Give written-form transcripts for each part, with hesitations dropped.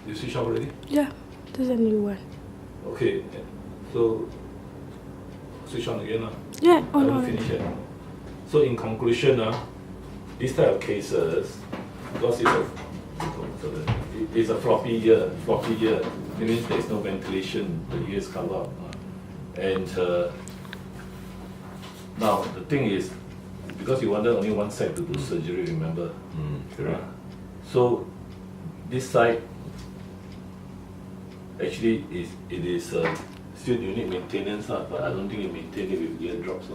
You switch off already? Yeah, there's a new one. Okay, so switch on again. Yeah, I haven't finished yet. So in conclusion, this type of cases, because it's a floppy ear, it means there's no ventilation, the ear is covered up. And now the thing is, because you wanted only one side to do surgery, remember? Correct. So this side actually it is still you need maintenance, but I don't think you maintain it with eardrops.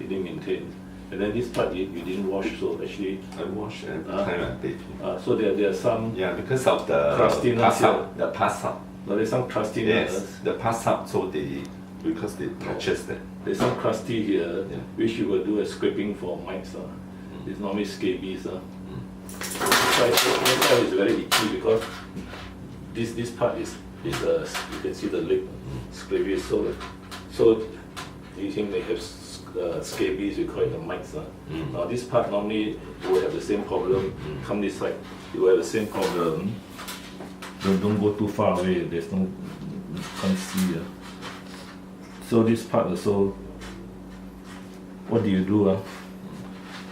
You didn't maintain. And then this part you didn't wash, so actually I wash every time I bathe. so there are some Because of the crustiness pass here. up, the pass up. But there's some crustiness. Yes, the pass up, so because they touches that. There's some crusty here, which you will do a scraping for mites. It's normally scabies. This side is very itchy because this part is you can see the lip scabies. So you think they have scabies, we call it the mites. Now this part normally will have the same problem. Come this side, you will have the same problem. Don't go too far away. There's no can't see. So this part also, what do you do?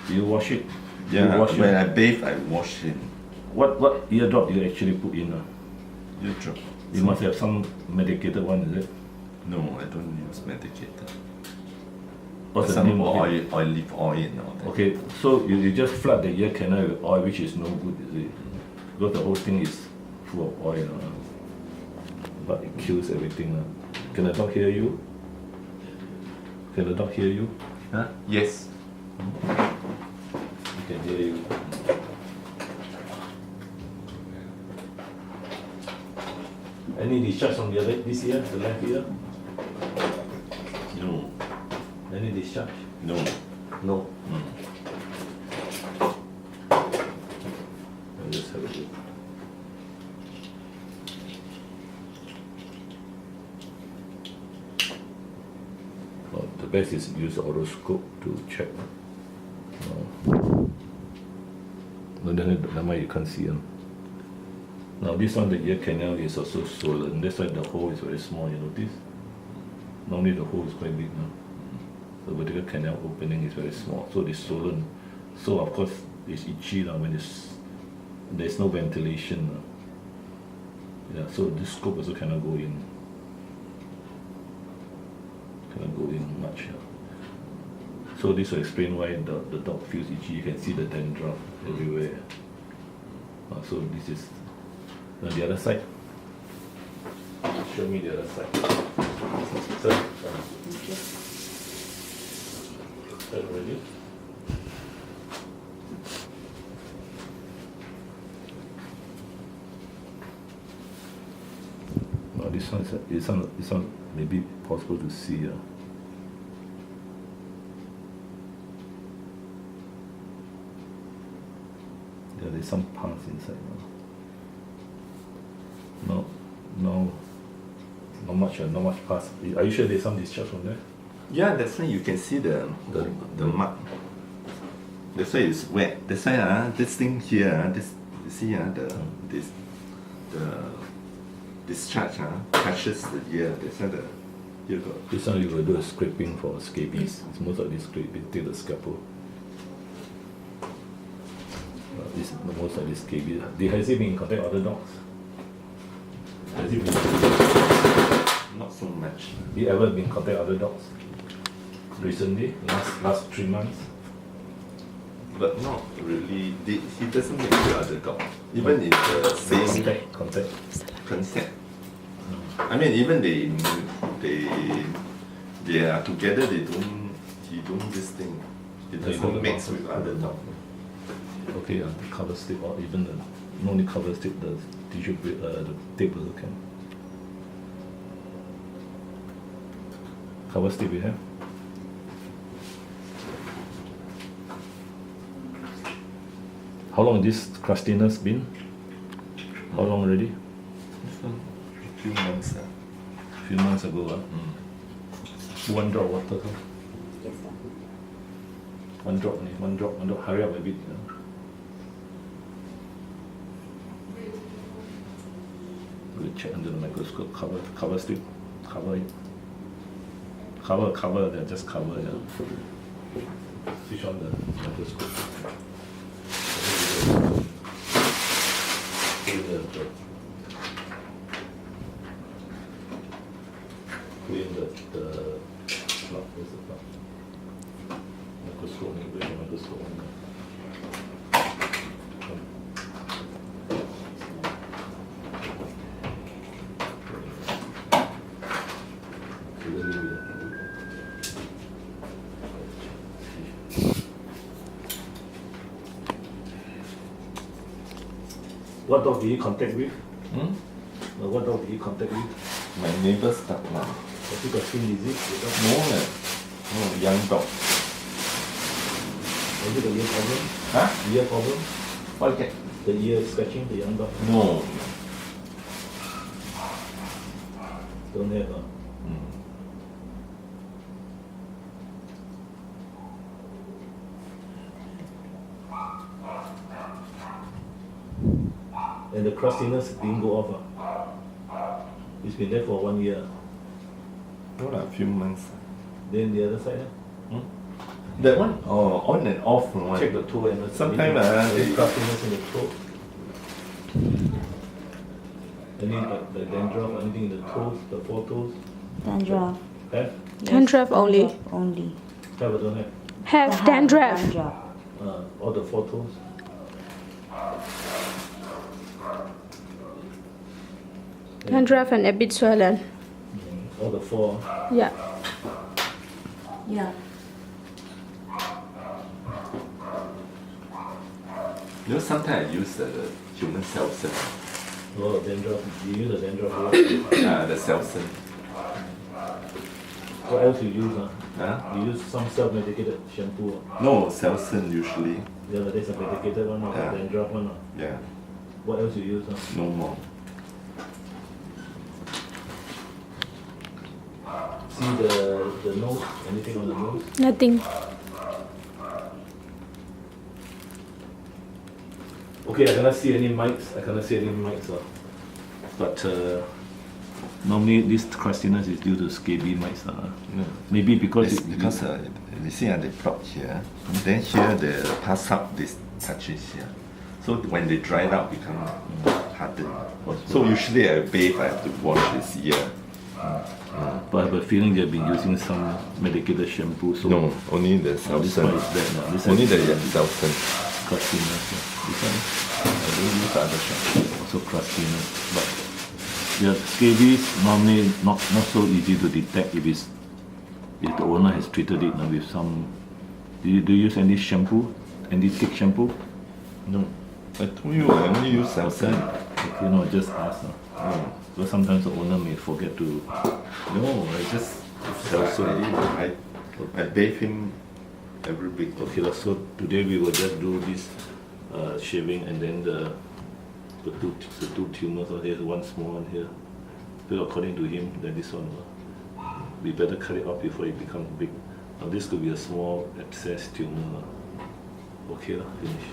Do you wash it? Yeah, wash when I bathe, I wash it. What eardrop do you actually put in? Eardrop. You must have some medicated one, is it? No, I don't use medicated. What's the Some name of it? olive oil and all that. Okay, so you just flood the ear canal with oil, which is no good, is it? Because the whole thing is full of oil. But it kills everything. Can the dog hear you? Can the dog hear you? Huh? Yes. He can hear you. Any discharge from this ear, the left ear? No. Any discharge? No. No. I'll just have a look. Well, the best is use otoscope to check. No, then you can't see them. Now this one, the ear canal is also swollen. That's why the hole is very small, you notice? Normally the hole is quite big now. The vertical canal opening is very small, so it's swollen. So of course it's itchy now when there's no ventilation. Yeah, so this scope also cannot go in. Cannot go in much. So this will explain why the dog feels itchy. You can see the dandruff everywhere. So this is on the other side. Show me the other side. Turn already. Now this one maybe possible to see. Yeah, there's some parts inside now. No, not much parts. Are you sure there's some discharge from there? Yeah, that's why you can see the mark. That's why it's wet. That's why this thing here, this you see the discharge touches the ear. That's why the ear got. This one you will do a scraping for scabies. It's most of this scraping, take the scalpel. Most of this scabies. Has he been in contact with other dogs? Has he been? Not so much. You ever been in contact with other dogs? Recently? Last 3 months? But not really. He doesn't make the other dog. Even if the same contact. I mean, even they are together. He don't this thing. He doesn't mix with other dog. Okay, the cover slip or even no only cover slip, the tissue, the tape also can. Cover slip we have. How long this crustiness been? How long already? A few months. Few months ago. 1 drop water. Yes, sir. One drop. Hurry up a bit. We'll check under the microscope. Cover strip. Cover it. Cover. Just cover. Yeah. Switch on the microscope. Clean the plug. Where's the plug? Microscope. Where's the microscope? What dog did you contact with? What dog did you contact with? My neighbor's dog now. Has he got skin disease? The dog? No, young dog. Has he got ear problem? Huh? Ear problem? What is that? The ear scratching, the young dog? No. Don't have. And the crustiness didn't go off. It's been there for 1 year. No, a few months. Then the other side? That one? Oh, on and off one. Check the toe and the Sometimes there's crustiness in the toe. Any the dandruff, anything in the toes, the four toes? Dandruff. Have? Dandruff only. Only. Have or don't have? Have dandruff. Dandruff. All the four toes? Dandruff and a bit swollen. All the four? Yeah. Yeah. You know, sometimes I use the human Selsun. Oh, dandruff. You use the dandruff a lot. The Selsun. What else you use? Huh? You use some self-medicated shampoo. No, Selsun usually. The other days a medicated one or Yeah. dandruff one. Yeah, What else you use? no more. See the nose? Anything on the nose? Nothing. Okay, I cannot see any mites. But normally this crustiness is due to scabies mites. Maybe because It's because you see they plot here, then here they pass up this touches here. So when they dry it out, become hardened. So usually I bathe, I have to wash his ear. But I have a feeling they've been using some medicated shampoo. So No, only the this one Selsun. is bad. This Only one the is Selsun. crustiness. This one, I don't use other shampoo. Also crustiness. But the scabies normally not so easy to detect if the owner has treated it with some. Do you use any shampoo? Any thick shampoo? No, I told you I only use Selsun. Okay, no, just ask. Because sometimes the owner may forget to. No, I just Selsun. I bathe him every week. Okay, so today we will just do this shaving and then the two tumors. There's one small one here. So according to him, then this one, we better cut it off before it becomes big. Now this could be a small abscess tumor. Okay, finish.